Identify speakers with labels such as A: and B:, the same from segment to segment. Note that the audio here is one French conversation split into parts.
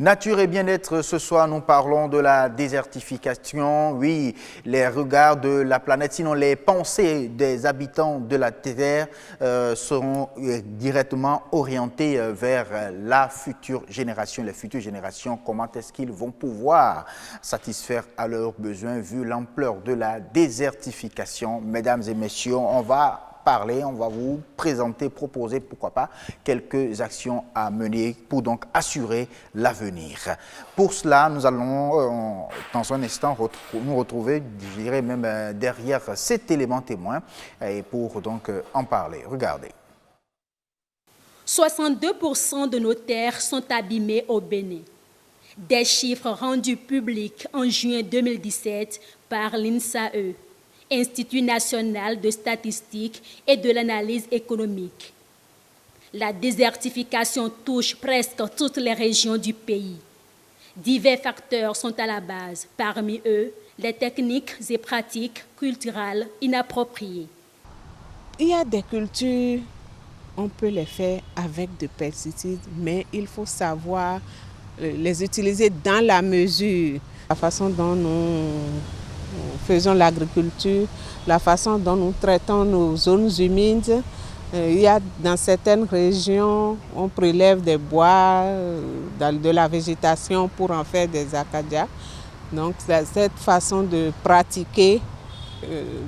A: Nature et bien-être, ce soir nous parlons de la désertification. Oui, les regards de la planète, sinon les pensées des habitants de la Terre seront directement orientées vers la future génération. Les futures générations, comment est-ce qu'ils vont pouvoir satisfaire à leurs besoins vu l'ampleur de la désertification. Mesdames et messieurs, on va vous présenter, proposer, pourquoi pas, quelques actions à mener pour donc assurer l'avenir. Pour cela, nous allons dans un instant nous retrouver, je dirais même derrière cet élément témoin et pour donc en parler. Regardez.
B: 62% de nos terres sont abîmées au Bénin. Des chiffres rendus publics en juin 2017 par l'INSAE, Institut national de statistique et de l'analyse économique. La désertification touche presque toutes les régions du pays. Divers facteurs sont à la base, parmi eux les techniques et pratiques culturelles inappropriées.
C: Il y a des cultures, on peut les faire avec des pesticides, mais il faut savoir les utiliser dans la mesure. La façon dont nous faisons l'agriculture, la façon dont nous traitons nos zones humides. Il y a dans certaines régions, on prélève des bois, de la végétation pour en faire des acadias. Donc cette façon de pratiquer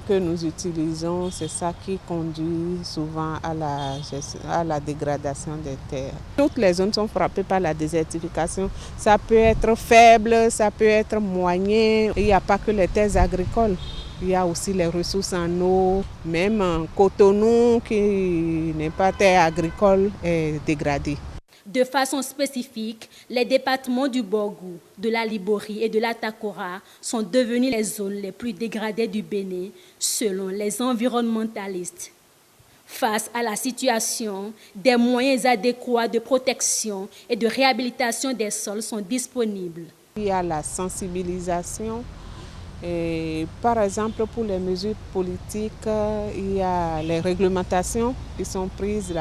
C: que nous utilisons, c'est ça qui conduit souvent à la dégradation des terres. Toutes les zones sont frappées par la désertification. Ça peut être faible, ça peut être moyen. Il n'y a pas que les terres agricoles. Il y a aussi les ressources en eau. Même Cotonou, qui n'est pas terre agricole, est dégradé.
B: De façon spécifique, les départements du Borgou, de la Liborie et de la Takora sont devenus les zones les plus dégradées du Bénin, selon les environnementalistes. Face à la situation, des moyens adéquats de protection et de réhabilitation des sols sont disponibles.
C: Il y a la sensibilisation. Et par exemple, pour les mesures politiques, il y a les réglementations qui sont prises,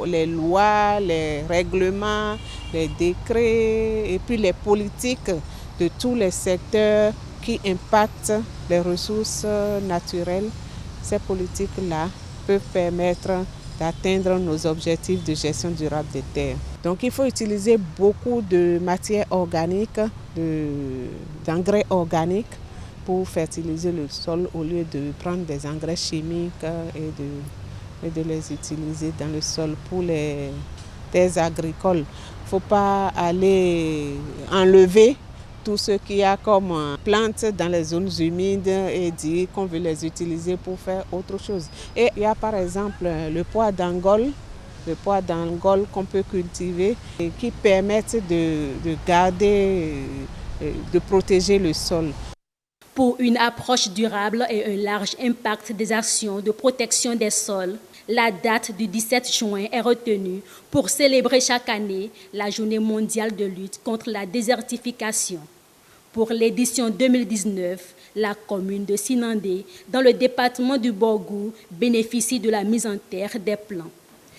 C: les lois, les règlements, les décrets, et puis les politiques de tous les secteurs qui impactent les ressources naturelles. Ces politiques-là peuvent permettre d'atteindre nos objectifs de gestion durable des terres. Donc il faut utiliser beaucoup de matières organiques, d'engrais organiques, pour fertiliser le sol au lieu de prendre des engrais chimiques et de les utiliser dans le sol pour les terres agricoles. Il ne faut pas aller enlever tout ce qu'il y a comme plantes dans les zones humides et dire qu'on veut les utiliser pour faire autre chose. Et il y a par exemple le pois d'Angole qu'on peut cultiver et qui permettent de garder, de protéger le sol.
B: Pour une approche durable et un large impact des actions de protection des sols, la date du 17 juin est retenue pour célébrer chaque année la Journée mondiale de lutte contre la désertification. Pour l'édition 2019, la commune de Sinandé, dans le département du Borgou, bénéficie de la mise en terre des plants.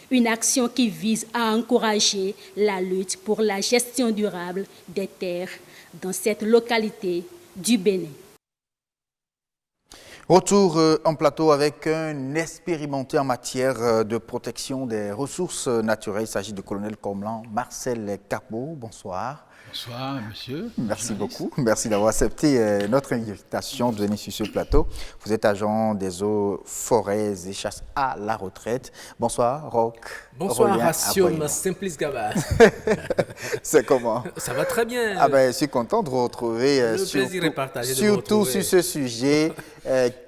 B: Une action qui vise à encourager la lutte pour la gestion durable des terres dans cette localité du Bénin.
A: Retour en plateau avec un expérimenté en matière de protection des ressources naturelles. Il s'agit du colonel Comlan Marcel Capot. Bonsoir.
D: Bonsoir, monsieur.
A: Merci beaucoup. Merci d'avoir accepté notre invitation de venir sur ce plateau. Vous êtes agent des eaux, forêts et chasses à la retraite. Bonsoir, Roch.
E: Bonsoir, Ration Simplice Gabas.
A: C'est comment?
E: Ça va très bien.
A: Ah ben, je suis content de vous retrouver.
E: Le plaisir est partagé de vous
A: surtout
E: retrouver.
A: sur ce sujet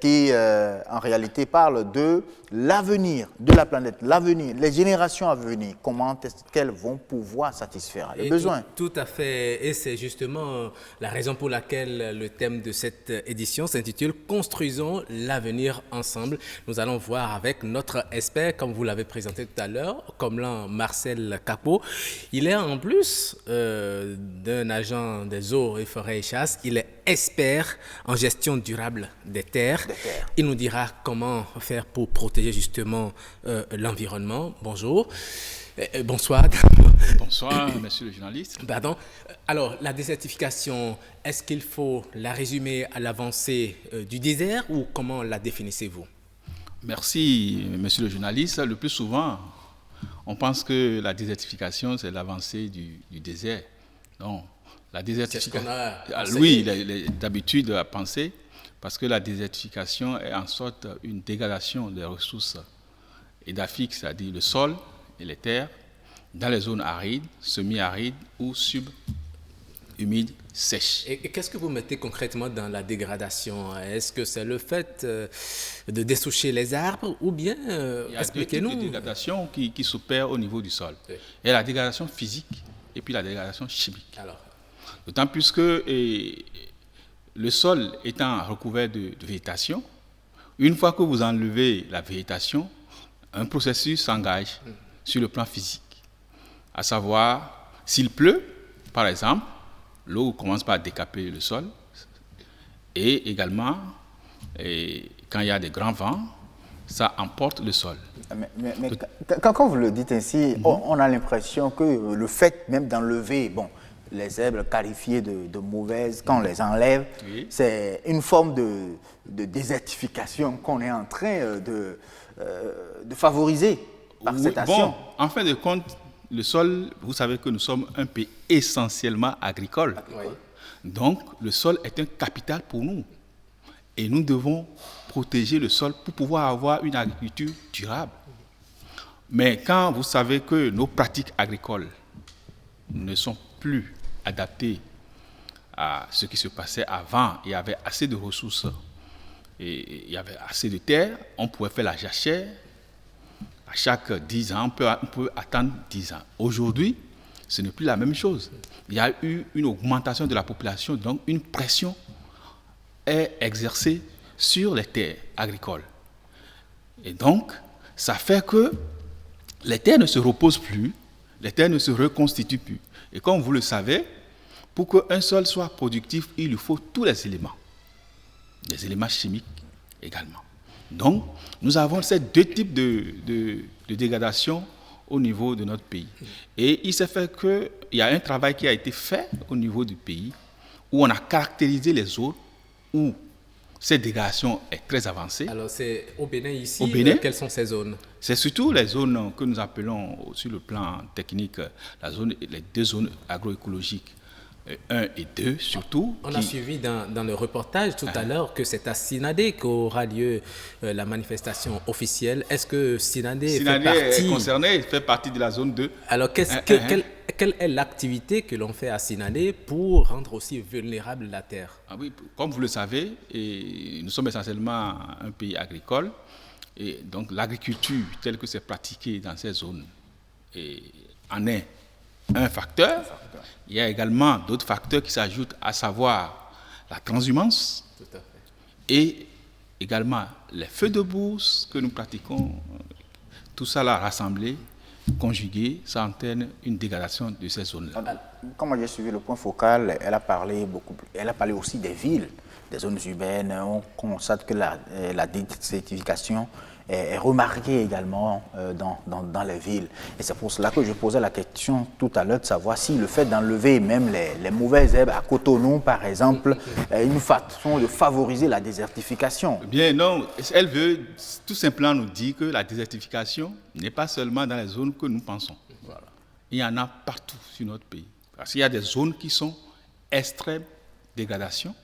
A: qui, en réalité, parle de l'avenir de la planète, l'avenir, les générations à venir. Comment est-ce qu'elles vont pouvoir satisfaire les besoins?
E: Tout à fait. Et c'est justement la raison pour laquelle le thème de cette édition s'intitule « Construisons l'avenir ensemble ». Nous allons voir avec notre expert, comme vous l'avez présenté tout à l'heure, Comlan Marcel Capot. Il est en plus d'un agent des eaux et forêts et chasses, il est expert en gestion durable des terres. Il nous dira comment faire pour protéger justement l'environnement. Bonjour. Bonsoir.
D: Bonsoir, monsieur le journaliste.
E: Pardon. Alors, la désertification, est-ce qu'il faut la résumer à l'avancée du désert ou comment la définissez-vous?
D: Merci, monsieur le journaliste. Le plus souvent, on pense que la désertification, c'est l'avancée du désert. Non, la désertification. Oui, d'habitude à penser, parce que la désertification est en sorte une dégradation des ressources édaphiques, c'est-à-dire le sol et les terres, dans les zones arides, semi-arides ou sub-humides, sèches.
E: Et qu'est-ce que vous mettez concrètement dans la dégradation? Est-ce que c'est le fait de dessoucher les arbres ou bien, expliquez-nous.
D: Il y a deux types de dégradation qui s'opèrent au niveau du sol. Oui. Il y a la dégradation physique et puis la dégradation chimique. D'autant plus que le sol étant recouvert de végétation, une fois que vous enlevez la végétation, un processus s'engage sur le plan physique. À savoir, s'il pleut, par exemple, l'eau commence par décaper le sol. Et également, quand il y a des grands vents, ça emporte le sol.
A: Mais quand vous le dites ainsi, on a l'impression que le fait même d'enlever les herbes qualifiées de mauvaises, quand on les enlève, c'est une forme de désertification qu'on est en train de favoriser par cette action.
D: En fin de compte, le sol, vous savez que nous sommes un pays essentiellement agricole. Oui. Donc, le sol est un capital pour nous. Et nous devons protéger le sol pour pouvoir avoir une agriculture durable. Mais quand vous savez que nos pratiques agricoles ne sont plus adaptées à ce qui se passait avant, il y avait assez de ressources et il y avait assez de terre, on pouvait faire la jachère. À chaque 10 ans, on peut attendre 10 ans. Aujourd'hui, ce n'est plus la même chose. Il y a eu une augmentation de la population, donc une pression est exercée sur les terres agricoles. Et donc, ça fait que les terres ne se reposent plus, les terres ne se reconstituent plus. Et comme vous le savez, pour qu'un sol soit productif, il lui faut tous les éléments chimiques également. Donc, nous avons ces deux types de dégradation au niveau de notre pays. Et il s'est fait qu'il y a un travail qui a été fait au niveau du pays où on a caractérisé les zones où cette dégradation est très avancée.
E: Alors, c'est au Bénin ici,
D: au Bénin,
E: quelles sont ces zones?
D: C'est surtout les zones que nous appelons, sur le plan technique, les deux zones agroécologiques. 1 et 2 surtout.
E: On a suivi dans le reportage tout à l'heure que c'est à Sinadé qu'aura lieu la manifestation officielle. Est-ce que Sinadé
D: est concerné, il fait partie de la zone 2.
E: Alors, quelle est l'activité que l'on fait à Sinadé pour rendre aussi vulnérable la terre?
D: Oui, comme vous le savez, nous sommes essentiellement un pays agricole. Et donc l'agriculture telle que c'est pratiquée dans ces zones en est un facteur. Il y a également d'autres facteurs qui s'ajoutent, à savoir la transhumance et également les feux de brousse que nous pratiquons. Tout ça là rassemblé, conjugué, ça entraîne une dégradation de ces zones-là.
A: Comme j'ai suivi le point focal, elle a parlé aussi des villes, des zones urbaines. On constate que la désertification est remarquée également dans les villes. Et c'est pour cela que je posais la question tout à l'heure de savoir si le fait d'enlever même les mauvaises herbes à Cotonou, par exemple, est une façon de favoriser la désertification.
D: Bien non, elle veut tout simplement nous dire que la désertification n'est pas seulement dans les zones que nous pensons. Voilà. Il y en a partout sur notre pays. Parce qu'il y a des zones qui sont extrême dégradation,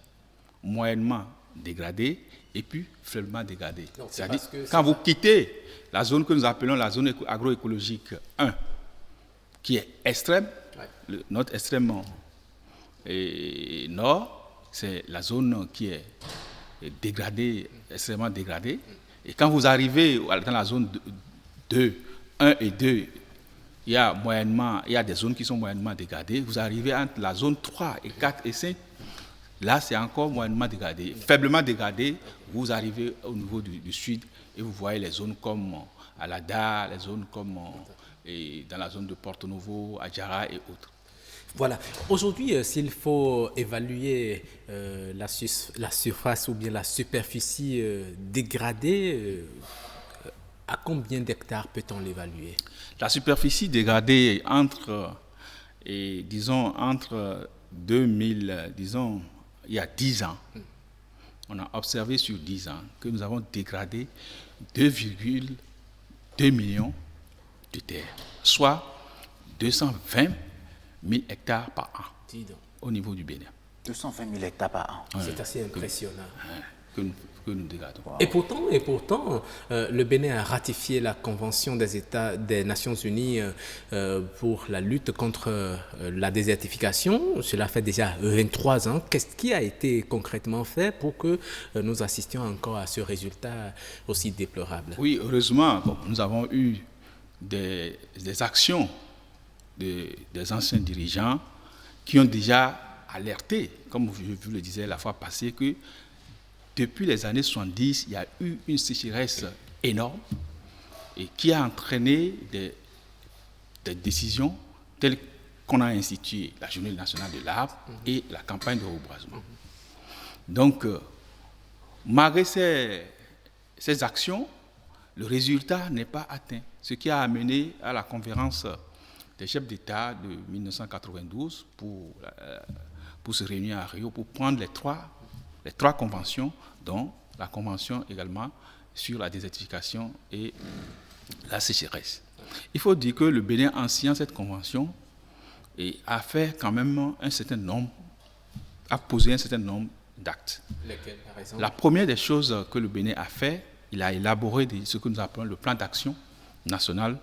D: moyennement dégradées, et puis faiblement dégradées. C'est-à-dire quand vous quittez la zone que nous appelons la zone agroécologique 1, qui est extrême, notre extrême nord, c'est la zone qui est dégradée, extrêmement dégradée. Et quand vous arrivez dans la zone 2, 1 et 2, il y a des zones qui sont moyennement dégradées. Vous arrivez entre la zone 3 et 4 et 5, là, c'est encore moyennement dégradé. Faiblement dégradé, vous arrivez au niveau du sud et vous voyez les zones comme Alada, les zones comme dans la zone de Porto Novo, Adjara et autres.
E: Voilà. Aujourd'hui, s'il faut évaluer la surface ou bien la superficie dégradée, À combien d'hectares peut-on l'évaluer?
D: La superficie dégradée entre 2000, disons, il y a 10 ans, on a observé sur 10 ans que nous avons dégradé 2,2 millions de terres, soit 220 000 hectares par an au niveau du Bénin.
A: 220 000 hectares par an.
E: C'est assez impressionnant.
D: Que nous dégradons.
E: Wow. Et pourtant, le Bénin a ratifié la Convention des États des Nations Unies pour la lutte contre la désertification. Cela fait déjà 23 ans. Qu'est-ce qui a été concrètement fait pour que nous assistions encore à ce résultat aussi déplorable?
D: Oui, heureusement, nous avons eu des actions des anciens dirigeants qui ont déjà alerté, comme je vous le disais la fois passée, que depuis les années 70, il y a eu une sécheresse énorme et qui a entraîné des décisions telles qu'on a institué la Journée nationale de l'arbre et la campagne de reboisement. Donc, malgré ces actions, le résultat n'est pas atteint, ce qui a amené à la conférence des chefs d'État de 1992 pour se réunir à Rio pour prendre les trois conventions, dont la convention également sur la désertification et la sécheresse. Il faut dire que le Bénin, en signant cette convention, a fait quand même a posé un certain nombre d'actes.
E: Lesquels, par exemple?
D: La première des choses que le Bénin a fait, il a élaboré ce que nous appelons le plan d'action national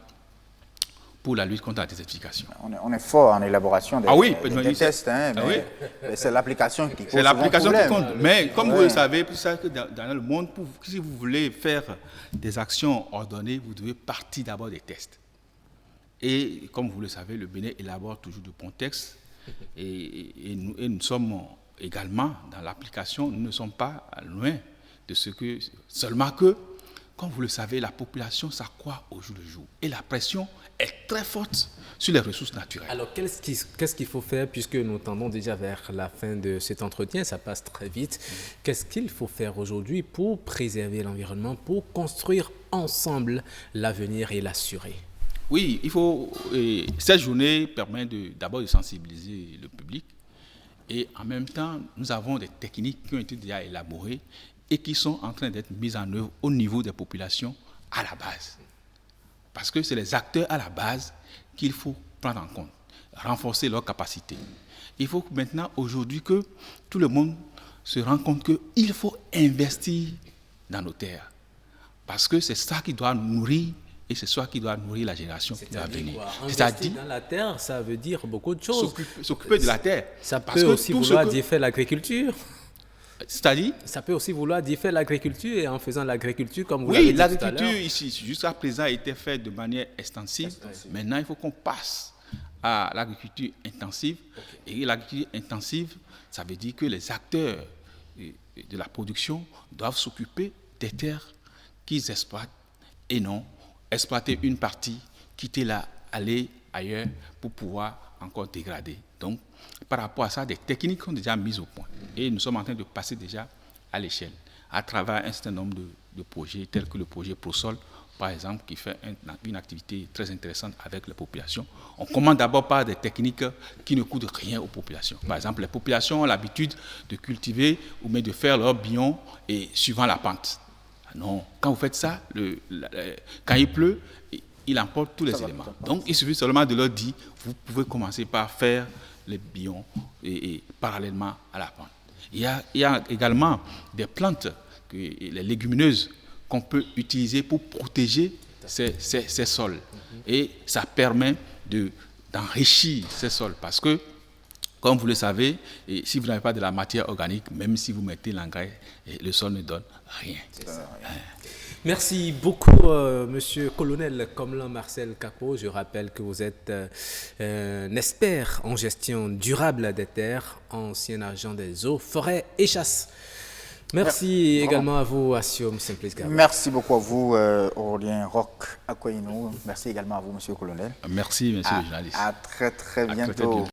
D: pour la lutte contre la désertification.
A: On est fort en élaboration des tests, hein, mais c'est l'application qui pose souvent problème.
D: C'est l'application qui compte. Mais comme vous le savez, pour ça que dans le monde, si vous voulez faire des actions ordonnées, vous devez partir d'abord des tests. Et comme vous le savez, le Bénin élabore toujours de bons textes. Et nous sommes également dans l'application, nous ne sommes pas loin de ce que... Seulement que, comme vous le savez, la population s'accroît au jour le jour. Et la pression est très forte sur les ressources naturelles.
E: Alors, qu'est-ce qu'il faut faire, puisque nous tendons déjà vers la fin de cet entretien, ça passe très vite. Qu'est-ce qu'il faut faire aujourd'hui pour préserver l'environnement, pour construire ensemble l'avenir et l'assurer?
D: Oui, cette journée permet d'abord de sensibiliser le public. Et en même temps, nous avons des techniques qui ont été déjà élaborées et qui sont en train d'être mises en œuvre au niveau des populations à la base. Parce que c'est les acteurs à la base qu'il faut prendre en compte, renforcer leurs capacités. Il faut maintenant, aujourd'hui, que tout le monde se rende compte qu'il faut investir dans nos terres. Parce que c'est ça qui doit nourrir, et c'est ça qui doit nourrir la génération qui va venir.
E: Investir dans la terre, ça veut dire beaucoup de choses.
D: S'occuper de la terre.
E: Ça peut aussi vouloir dire faire l'agriculture.
D: C'est-à-dire?
E: Ça peut aussi vouloir dire faire l'agriculture, et en faisant l'agriculture comme vous l'avez dit tout à l'heure.
D: Oui, l'agriculture ici, jusqu'à présent, a été faite de manière extensive. Maintenant, il faut qu'on passe à l'agriculture intensive. Okay. Et l'agriculture intensive, ça veut dire que les acteurs de la production doivent s'occuper des terres qu'ils exploitent et non exploiter une partie, quitter là, aller ailleurs pour pouvoir encore dégrader. Donc, par rapport à ça, des techniques sont déjà mises au point. Et nous sommes en train de passer déjà à l'échelle, à travers un certain nombre de projets, tels que le projet ProSol, par exemple, qui fait une activité très intéressante avec les populations. On commence d'abord par des techniques qui ne coûtent rien aux populations. Par exemple, les populations ont l'habitude de cultiver ou même de faire leur bion et suivant la pente. Non, quand vous faites ça, quand il pleut, il emporte tous les éléments. Donc, il suffit seulement de leur dire, vous pouvez commencer par faire les bions et parallèlement à la pente. Il y a également des plantes, les légumineuses, qu'on peut utiliser pour protéger ces sols. Et ça permet d'enrichir ces sols. Parce que, comme vous le savez, si vous n'avez pas de la matière organique, même si vous mettez l'engrais, le sol ne donne rien.
E: Merci beaucoup, Monsieur Colonel Komlan Marcel Kapo. Je rappelle que vous êtes un expert en gestion durable des terres, ancien agent des eaux, forêts et chasses. Merci également à vous, Asiom Simplice Gaba.
A: Merci beaucoup à vous, Aurélien Roch Akouaino. Merci également à vous, Monsieur le Colonel.
D: Merci, Monsieur le journaliste.
A: À très, très bientôt.